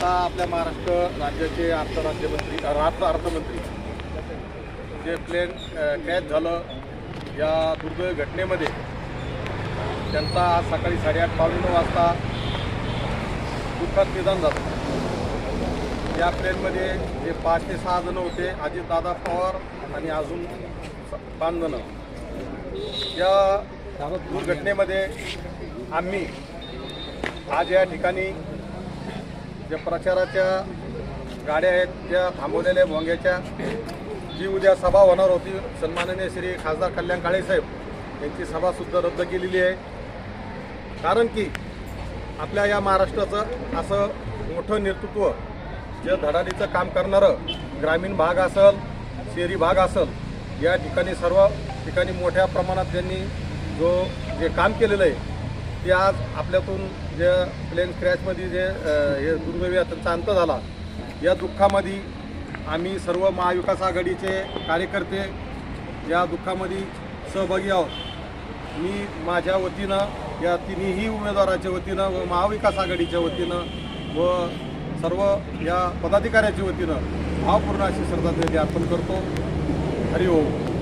आता आपल्या महाराष्ट्र राज्याचे अर्थमंत्री जे प्लेन क्रॅश झालं या दुर्दैवी घटनेमध्ये त्यांचा आज सकाळी 8:30 पावणे 9 वाजता दुःखद निधन झालं। या प्लेनमध्ये जे 5 ते 6 जण होते, अजितदादा पवार आणि अजून 5 जण। या दुर्घटनेमध्ये आम्ही आज या ठिकाणी ज्या प्रचाराच्या गाड्या आहेत ज्या थांबवलेल्या भोंग्याच्या, जी उद्या सभा होणार होती, सन्माननीय श्री खासदार कल्याण काळे साहेब यांची सभासुद्धा रद्द केलेली आहे। कारण की आपल्या या महाराष्ट्राचं असं मोठं नेतृत्व जे धडाडीचं काम करणारं, ग्रामीण भाग असेल शहरी भाग असेल, या ठिकाणी सर्व ठिकाणी मोठ्या प्रमाणात त्यांनी जे काम केलेलं आहे ते आज आपल्यातून जे प्लेन क्रॅशमध्ये जे हे दुर्दैवी त्यांचा अंत झाला, या दुःखामध्ये आम्ही सर्व महाविकास आघाडीचे कार्यकर्ते या दुःखामध्ये सहभागी आहोत। मी माझ्या वतीनं या तिन्ही उमेदवाराच्या वतीनं व महाविकास आघाडीच्या वतीनं व सर्व या पदाधिकाऱ्याच्या वतीनं भावपूर्ण अशी श्रद्धांजली अर्पण करतो। हरि ओम।